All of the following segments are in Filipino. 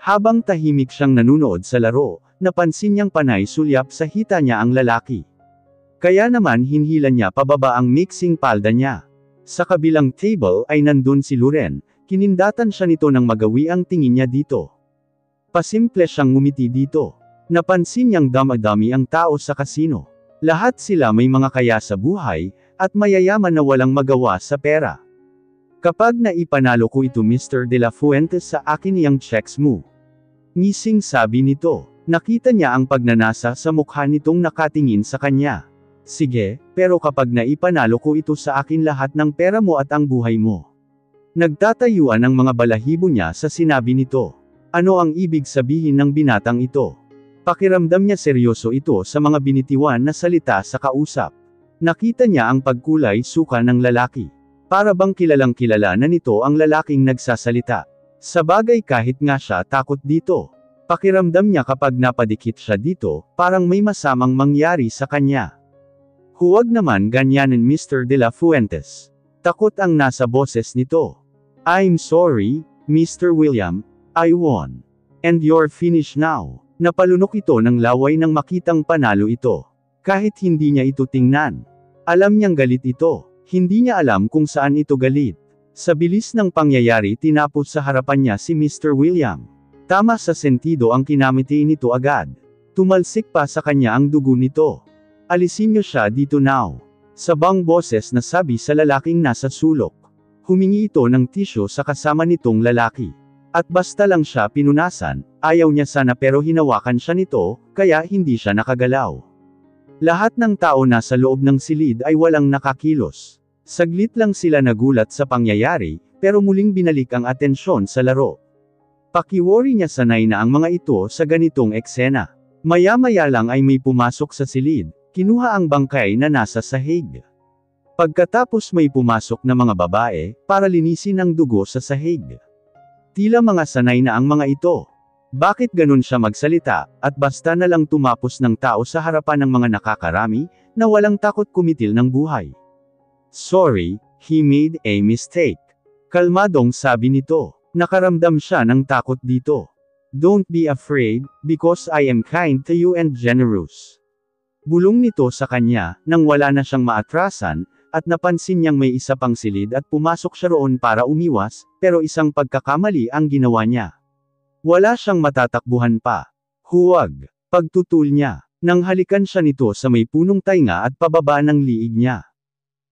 Habang tahimik siyang nanunood sa laro, napansin niyang panay sulyap sa hita niya ang lalaki. Kaya naman hinhila niya pababa ang mixing palda niya. Sa kabilang table ay nandun si Loren, kinindatan siya nito nang magawi ang tingin niya dito. Pasimple siyang ngumiti dito. Napansin niyang dama-dami ang tao sa kasino. Lahat sila may mga kaya sa buhay, at mayayaman na walang magawa sa pera. Kapag naipanalo ko ito Mr. De La Fuentes sa akin iyang checks mo. Ngising sabi nito. Nakita niya ang pagnanasa sa mukha nitong nakatingin sa kanya. Sige, pero kapag naipanalo ko ito sa akin lahat ng pera mo at ang buhay mo. Nagtatayuan ang mga balahibo niya sa sinabi nito. Ano ang ibig sabihin ng binatang ito? Pakiramdam niya seryoso ito sa mga binitiwan na salita sa kausap. Nakita niya ang pagkulay suka ng lalaki. Para bang kilalang kilala na nito ang lalaking nagsasalita. Sa bagay kahit nga siya takot dito. Pakiramdam niya kapag napadikit siya dito, parang may masamang mangyari sa kanya. Huwag naman ganyanin Mr. De La Fuentes. Takot ang nasa boses nito. I'm sorry, Mr. William, I won. And you're finished now. Napalunok ito ng laway nang makitang panalo ito. Kahit hindi niya ito tingnan. Alam niyang galit ito. Hindi niya alam kung saan ito galit. Sa bilis ng pangyayari tinapos sa harapan niya si Mr. William. Tama sa sentido ang kinamiti nito agad. Tumalsik pa sa kanya ang dugo nito. Alisin niyo siya dito now. Sabang boses na sabi sa lalaking nasa sulok. Humingi ito ng tisyo sa kasama nitong lalaki. At basta lang siya pinunasan, ayaw niya sana pero hinawakan siya nito, kaya hindi siya nakagalaw. Lahat ng tao nasa loob ng silid ay walang nakakilos. Saglit lang sila nagulat sa pangyayari, pero muling binalik ang atensyon sa laro. Pakiwori niya sanay na ang mga ito sa ganitong eksena. Maya-maya lang ay may pumasok sa silid, kinuha ang bangkay na nasa sahig. Pagkatapos may pumasok na mga babae, para linisin ang dugo sa sahig. Tila mga sanay na ang mga ito. Bakit ganun siya magsalita, at basta na lang tumapos ng tao sa harapan ng mga nakakarami, na walang takot kumitil ng buhay. Sorry, he made a mistake. Kalmadong sabi nito. Nakaramdam siya ng takot dito. Don't be afraid, because I am kind to you and generous. Bulong nito sa kanya, nang wala na siyang maatrasan, at napansin niyang may isa pang silid at pumasok siya roon para umiwas, pero isang pagkakamali ang ginawa niya. Wala siyang matatakbuhan pa. Huwag. Pagtutul niya. Nang halikan siya nito sa may punong tainga at pababa ng liig niya.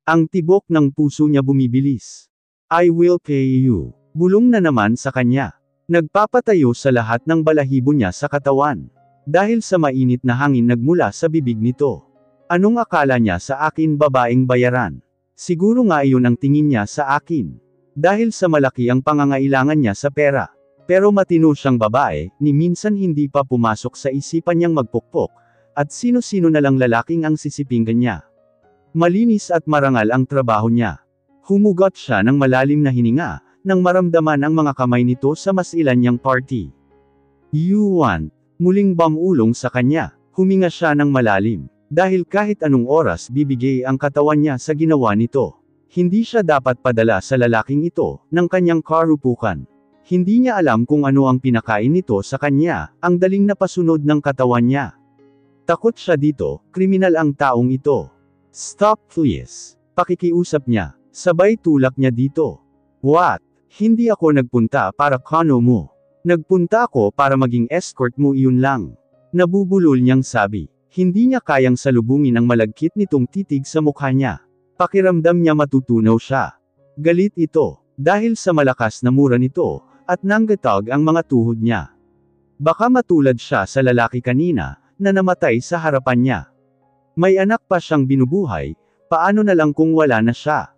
Ang tibok ng puso niya bumibilis. I will pay you. Bulong na naman sa kanya. Nagpapatayo sa lahat ng balahibo niya sa katawan. Dahil sa mainit na hangin nagmula sa bibig nito. Anong akala niya sa akin babaeng bayaran? Siguro nga iyon ang tingin niya sa akin. Dahil sa malaki ang pangangailangan niya sa pera. Pero matino siyang babae, ni minsan hindi pa pumasok sa isipan niyang magpukpok, at sino-sino na lang lalaking ang sisipinggan niya. Malinis at marangal ang trabaho niya. Humugot siya ng malalim na hininga, nang maramdaman ang mga kamay nito sa masilan niyang party. You want. Muling bamulong sa kanya, huminga siya ng malalim. Dahil kahit anong oras bibigay ang katawan niya sa ginawa nito. Hindi siya dapat padala sa lalaking ito, ng kanyang karupukan. Hindi niya alam kung ano ang pinakain nito sa kanya, ang daling napasunod ng katawan niya. Takot siya dito, kriminal ang taong ito. Stop please. Pakikiusap niya, sabay tulak niya dito. What? Hindi ako nagpunta para kano mo. Nagpunta ako para maging escort mo iyon lang. Nabubulol niyang sabi. Hindi niya kayang salubungin ang malagkit nitong titig sa mukha niya. Pakiramdam niya matutunaw siya. Galit ito, dahil sa malakas na mura nito, at nanggatag ang mga tuhod niya. Baka matulad siya sa lalaki kanina, na namatay sa harapan niya. May anak pa siyang binubuhay, paano na lang kung wala na siya?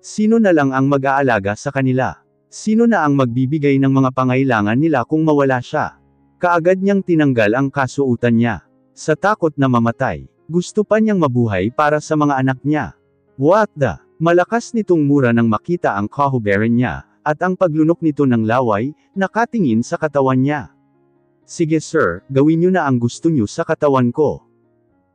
Sino na lang ang mag-aalaga sa kanila? Sino na ang magbibigay ng mga pangailangan nila kung mawala siya? Kaagad niyang tinanggal ang kasuotan niya. Sa takot na mamatay, gusto pa niyang mabuhay para sa mga anak niya. What the? Malakas nitong mura nang makita ang kahuberan niya, at ang paglunok nito ng laway, nakatingin sa katawan niya. Sige sir, gawin niyo na ang gusto niyo sa katawan ko.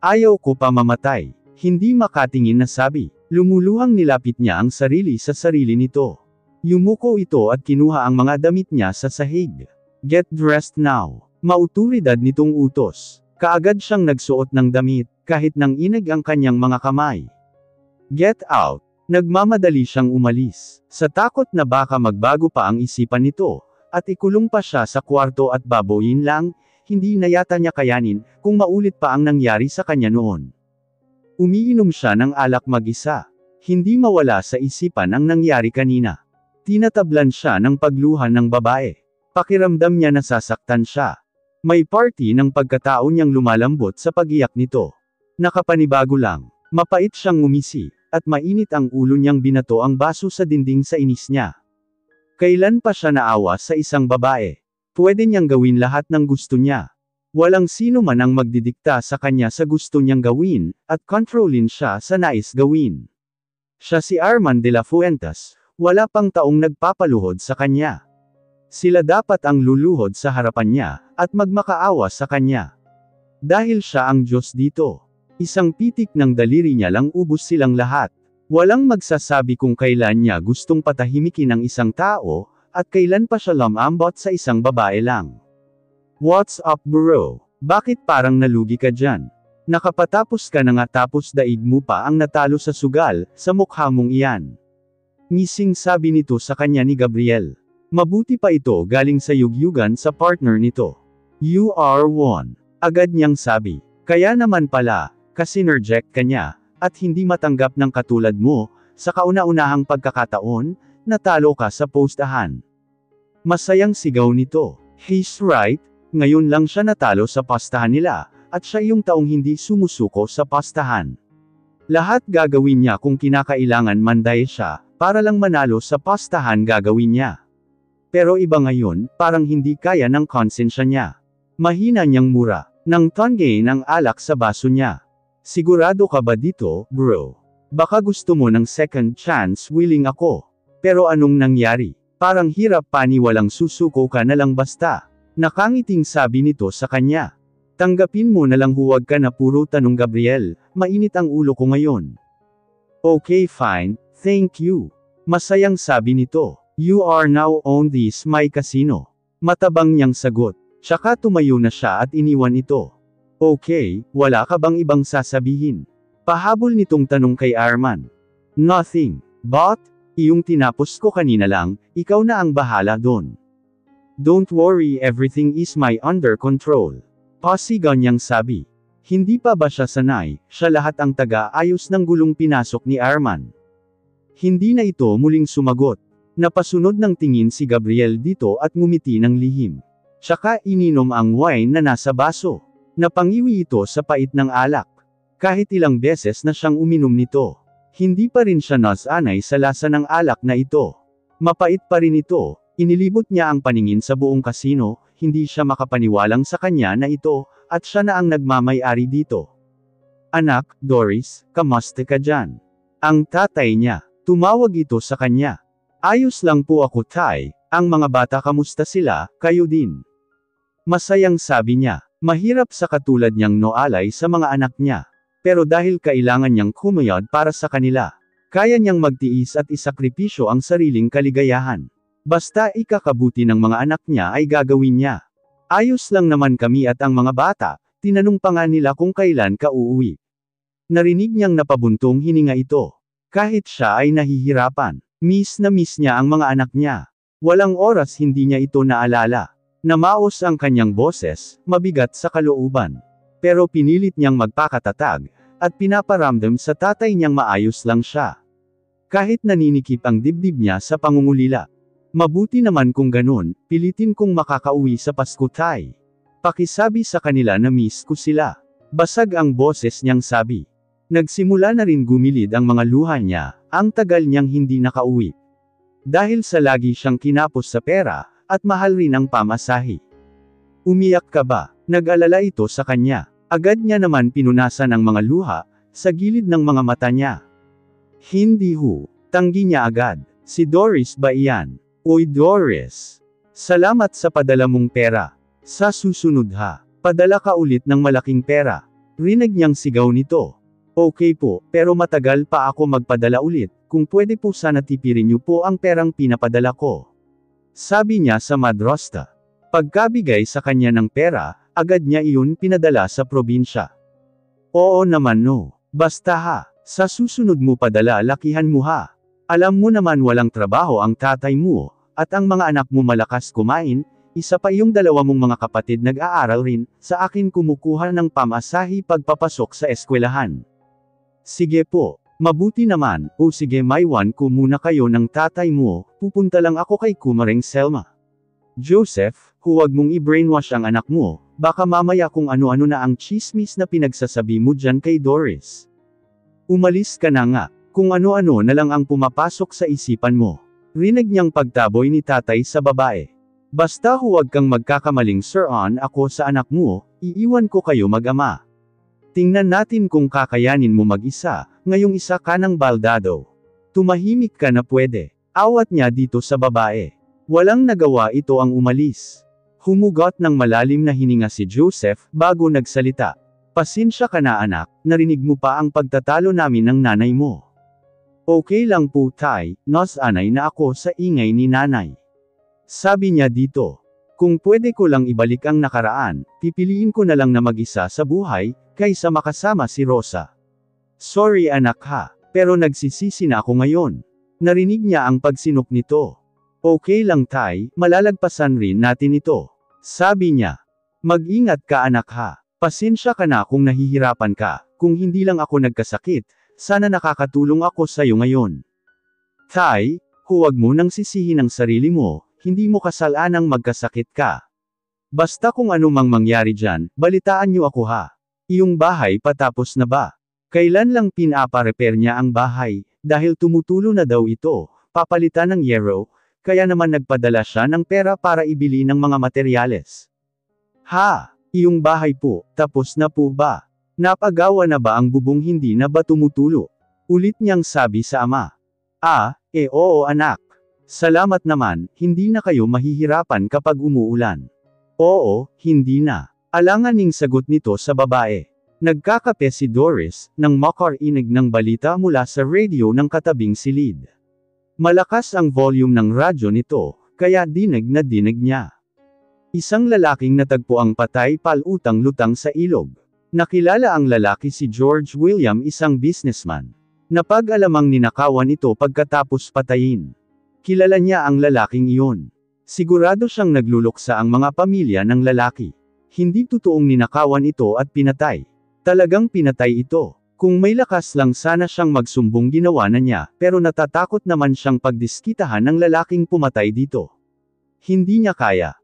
Ayaw ko pa mamatay. Hindi makatingin na sabi. Lumuluhang nilapit niya ang sarili sa sarili nito. Yumuko ito at kinuha ang mga damit niya sa sahig. Get dressed now. Mauturidad nitong utos. Kaagad siyang nagsuot ng damit, kahit nang inag ang kanyang mga kamay. Get out. Nagmamadali siyang umalis. Sa takot na baka magbago pa ang isipan nito, at ikulong pa siya sa kwarto at baboyin lang, hindi na yata niya kayanin, kung maulit pa ang nangyari sa kanya noon. Umiinom siya ng alak mag-isa. Hindi mawala sa isipan ang nangyari kanina. Tinatablan siya ng pagluha ng babae. Pakiramdam niya nasasaktan siya. May party ng pagkatao niyang lumalambot sa pagiyak nito. Nakapanibago lang. Mapait siyang ngumisi, at mainit ang ulo niyang binato ang baso sa dinding sa inis niya. Kailan pa siya naawa sa isang babae? Pwede niyang gawin lahat ng gusto niya. Walang sino man ang magdidikta sa kanya sa gusto niyang gawin, at kontrolin siya sa nais gawin. Siya si Arman de la Fuentes, wala pang taong nagpapaluhod sa kanya. Sila dapat ang luluhod sa harapan niya, at magmakaawa sa kanya. Dahil siya ang Diyos dito. Isang pitik ng daliri niya lang ubos silang lahat. Walang magsasabi kung kailan niya gustong patahimikin ang isang tao, at kailan pa siya lumambot sa isang babae lang. What's up bro? Bakit parang nalugi ka dyan? Nakapatapos ka na nga tapos daig mo pa ang natalo sa sugal, sa mukha mong iyan. Ngising sabi nito sa kanya ni Gabriel. Mabuti pa ito galing sa yugyugan sa partner nito. You are one. Agad niyang sabi. Kaya naman pala, kasi nerject ka niya, at hindi matanggap ng katulad mo, sa kauna-unahang pagkakataon, natalo ka sa postahan. Masayang sigaw nito. He's right, ngayon lang siya natalo sa pastahan nila, at siya yung taong hindi sumusuko sa pastahan. Lahat gagawin niya kung kinakailangan man dahil siya, para lang manalo sa pastahan gagawin niya. Pero iba ngayon, parang hindi kaya ng konsensya niya. Mahina niyang mura, nang tangay ng alak sa baso niya. Sigurado ka ba dito, bro? Baka gusto mo ng second chance, willing ako. Pero anong nangyari? Parang hirap paniwalang susuko ka na lang basta. Nakangiting sabi nito sa kanya. Tanggapin mo na lang huwag ka na puro tanong Gabriel, mainit ang ulo ko ngayon. Okay fine, thank you. Masayang sabi nito. You are now on this my casino. Matabang niyang sagot. Tsaka tumayo na siya at iniwan ito. Okay, wala ka bang ibang sasabihin? Pahabol nitong tanong kay Arman. Nothing. But, iyong tinapos ko kanina lang, ikaw na ang bahala doon. Don't worry, everything is my under control. Pasigaw niyang sabi. Hindi pa ba siya sanay, siya lahat ang taga-ayos ng gulong pinasok ni Arman. Hindi na ito muling sumagot. Napasunod ng tingin si Gabriel dito at ngumiti ng lihim. Tsaka ininom ang wine na nasa baso. Napangiwi ito sa pait ng alak. Kahit ilang beses na siyang uminom nito, hindi pa rin siya nasanay sa lasa ng alak na ito. Mapait pa rin ito, inilibot niya ang paningin sa buong kasino, hindi siya makapaniwalang sa kanya na ito, at siya na ang nagmamay-ari dito. Anak, Doris, kamusta ka dyan? Ang tatay niya, tumawag ito sa kanya. Ayos lang po ako tay, ang mga bata kamusta sila, kayo din. Masayang sabi niya. Mahirap sa katulad niyang noalay sa mga anak niya. Pero dahil kailangan niyang kumayod para sa kanila, kaya niyang magtiis at isakripisyo ang sariling kaligayahan. Basta ikakabuti ng mga anak niya ay gagawin niya. Ayos lang naman kami at ang mga bata, tinanong pa nga nila kung kailan ka uuwi. Narinig niyang napabuntong hininga ito. Kahit siya ay nahihirapan, miss na miss niya ang mga anak niya. Walang oras hindi niya ito naalala. Namaos ang kanyang boses, mabigat sa kalooban. Pero pinilit niyang magpakatatag, at pinaparamdam sa tatay niyang maayos lang siya. Kahit naninikip ang dibdib niya sa pangungulila. Mabuti naman kung ganun, pilitin kong makakauwi sa Pasko tay. Pakisabi sa kanila na miss ko sila. Basag ang boses niyang sabi. Nagsimula na rin gumilid ang mga luha niya, ang tagal niyang hindi nakauwi. Dahil sa lagi siyang kinapos sa pera, at mahal rin ang pamasahe. Umiyak ka ba? Nag-alala ito sa kanya. Agad niya naman pinunasan ang mga luha, sa gilid ng mga mata niya. Hindi ho. Tanggi niya agad. Si Doris ba iyan? Uy Doris. Salamat sa padala mong pera. Sa susunod ha. Padala ka ulit ng malaking pera. Rinig niyang sigaw nito. Okay po, pero matagal pa ako magpadala ulit, kung pwede po sana tipirin niyo po ang perang pinapadala ko. Sabi niya sa madrasta. Pagkabigay sa kanya ng pera, agad niya iyon pinadala sa probinsya. Oo naman no. Basta ha, sa susunod mo padala lakihan mo ha. Alam mo naman walang trabaho ang tatay mo, at ang mga anak mo malakas kumain, isa pa yung dalawa mong mga kapatid nag-aaral rin, sa akin kumukuha ng pamasahe pagpapasok sa eskwelahan. Sige po, mabuti naman, o sige maiwan ko muna kayo ng tatay mo, pupunta lang ako kay Kumaring Selma. Joseph, huwag mong i-brainwash ang anak mo, baka mamaya kung ano-ano na ang chismis na pinagsasabi mo dyan kay Doris. Umalis ka na nga, kung ano-ano na lang ang pumapasok sa isipan mo. Rinig niyang pagtaboy ni tatay sa babae. Basta huwag kang magkakamaling sir-on ako sa anak mo, iiwan ko kayo mag-ama. Tingnan natin kung kakayanin mo mag-isa, ngayong isa ka ng baldado. Tumahimik ka na pwede. Awat niya dito sa babae. Walang nagawa ito ang umalis. Humugot ng malalim na hininga si Joseph, bago nagsalita. Pasensya ka na anak, narinig mo pa ang pagtatalo namin ng nanay mo. Okay lang po tay, nasanay na ako sa ingay ni nanay. Sabi niya dito. Kung pwede ko lang ibalik ang nakaraan, pipiliin ko na lang na mag-isa sa buhay, kaysa makasama si Rosa. Sorry anak ha, pero nagsisisi na ako ngayon. Narinig niya ang pagsinok nito. Okay lang tay, malalagpasan rin natin ito. Sabi niya. Mag-ingat ka anak ha. Pasensya ka na kung nahihirapan ka, kung hindi lang ako nagkasakit, sana nakakatulong ako sa'yo ngayon. Tay, huwag mo nang sisihin ang sarili mo, hindi mo kasalanang magkasakit ka. Basta kung ano mang mangyari dyan, balitaan niyo ako ha. Iyong bahay patapos na ba? Kailan lang pinapa-repair niya ang bahay, dahil tumutulo na daw ito, papalitan ng yero, kaya naman nagpadala siya ng pera para ibili ng mga materyales. Ha, iyong bahay po, tapos na po ba? Napagawa na ba ang bubong hindi na ba tumutulo? Ulit niyang sabi sa ama. Oo anak. Salamat naman, hindi na kayo mahihirapan kapag umuulan. Oo, hindi na. Alanganing sagot nito sa babae. Nagkakape si Doris, nang makarinig ng balita mula sa radio ng katabing silid. Malakas ang volume ng radyo nito, kaya dinig na dinig niya. Isang lalaking natagpo ang patay palutang-lutang sa ilog. Nakilala ang lalaki si George William, isang businessman. Napag-alamang ninakawan ito pagkatapos patayin. Kilala niya ang lalaking iyon. Sigurado siyang nagluluksa ang mga pamilya ng lalaki. Hindi totoong ninakawan ito at pinatay. Talagang pinatay ito. Kung may lakas lang sana siyang magsumbong ginawa na niya, pero natatakot naman siyang pagdiskitahan ng lalaking pumatay dito. Hindi niya kaya.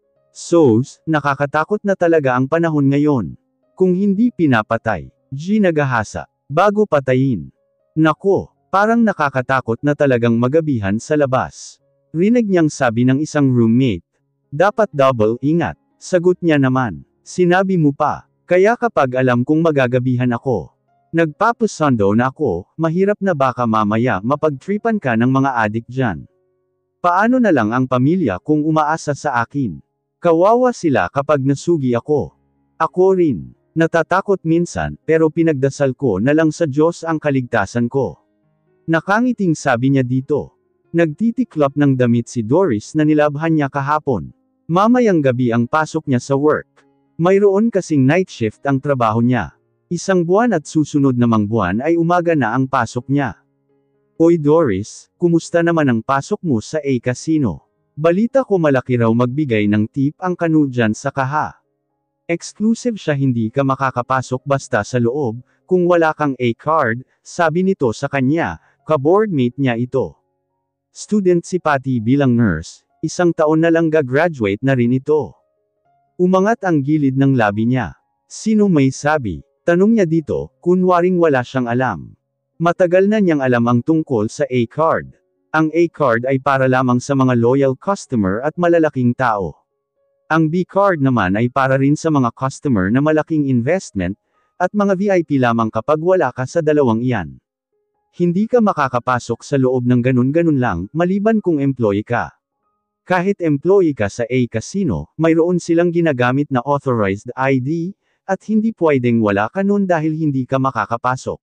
Nakakatakot na talaga ang panahon ngayon. Kung hindi pinapatay, nagahasa, bago patayin. Nako, parang nakakatakot na talagang magabihan sa labas. Rinig niyang sabi ng isang roommate. Dapat double ingat. Sagot niya naman. Sinabi mo pa, kaya kapag alam kong magagabihan ako. Nagpapasundo na ako, mahirap na baka mamaya mapagtripan ka ng mga adik dyan. Paano na lang ang pamilya kung umaasa sa akin? Kawawa sila kapag nasugi ako. Ako rin. Natatakot minsan, pero pinagdasal ko na lang sa Diyos ang kaligtasan ko. Nakangiting sabi niya dito. Nagtitiklop ng damit si Doris na nilabhan niya kahapon. Mamayang gabi ang pasok niya sa work. Mayroon kasing night shift ang trabaho niya. Isang buwan at susunod namang buwan ay umaga na ang pasok niya. Oy Doris, kumusta naman ang pasok mo sa A Casino? Balita ko malaki raw magbigay ng tip ang kanu dyan sa kaha. Exclusive siya, hindi ka makakapasok basta sa loob, kung wala kang A card, sabi nito sa kanya, ka-boardmate niya ito. Student si Patty bilang nurse, isang taon na lang gagraduate na rin ito. Umangat ang gilid ng labi niya. Sino may sabi? Tanong niya dito, kunwaring wala siyang alam. Matagal na niyang alam ang tungkol sa A card. Ang A card ay para lamang sa mga loyal customer at malalaking tao. Ang B card naman ay para rin sa mga customer na malaking investment, at mga VIP lamang kapag wala ka sa dalawang iyan. Hindi ka makakapasok sa loob ng ganun-ganun lang, maliban kung employee ka. Kahit employee ka sa A Casino, mayroon silang ginagamit na authorized ID, at hindi pwedeng wala ka nun dahil hindi ka makakapasok.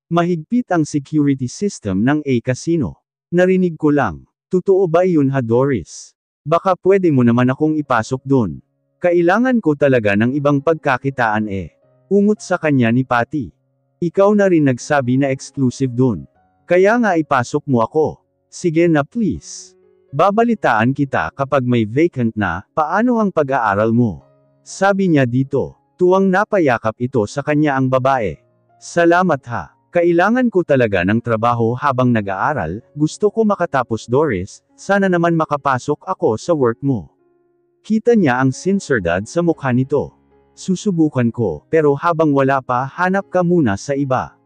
Mahigpit ang security system ng A Casino. Narinig ko lang. Totoo ba yun ha Doris? Baka pwede mo naman akong ipasok dun. Kailangan ko talaga ng ibang pagkakitaan eh. Ungot sa kanya ni Patty. Ikaw na rin nagsabi na exclusive dun. Kaya nga ipasok mo ako. Sige na please. Babalitaan kita kapag may vacant na, paano ang pag-aaral mo? Sabi niya dito. Tuwang napayakap ito sa kanya ang babae. Salamat ha. Kailangan ko talaga ng trabaho habang nag-aaral, gusto ko makatapos Doris, sana naman makapasok ako sa work mo. Kita niya ang sinseridad sa mukha nito. Susubukan ko, pero habang wala pa, hanap ka muna sa iba.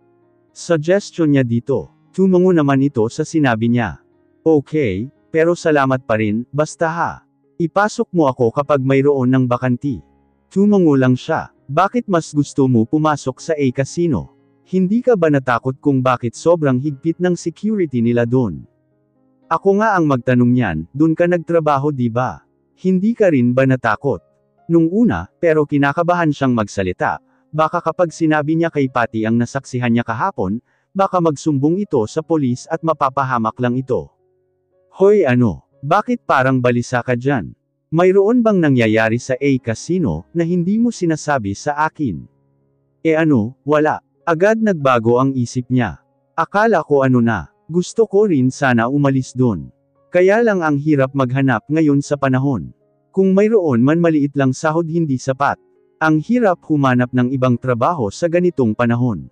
Suggestion niya dito. Tumango naman ito sa sinabi niya. Okay, pero salamat pa rin, basta ha. Ipasok mo ako kapag mayroon ng bakanti. Tumango lang siya. Bakit mas gusto mo pumasok sa A Casino? Hindi ka ba natakot kung bakit sobrang higpit ng security nila doon? Ako nga ang magtanong niyan, doon ka nagtrabaho di ba? Hindi ka rin ba natakot? Nung una, pero kinakabahan siyang magsalita, baka kapag sinabi niya kay Patty ang nasaksihan niya kahapon, baka magsumbong ito sa polis at mapapahamak lang ito. Hoy ano, bakit parang balisa ka dyan? Mayroon bang nangyayari sa A Casino, na hindi mo sinasabi sa akin? Ano, wala. Agad nagbago ang isip niya. Akala ko ano na, gusto ko rin sana umalis doon. Kaya lang ang hirap maghanap ngayon sa panahon. Kung mayroon man maliit lang sahod hindi sapat. Ang hirap humanap ng ibang trabaho sa ganitong panahon.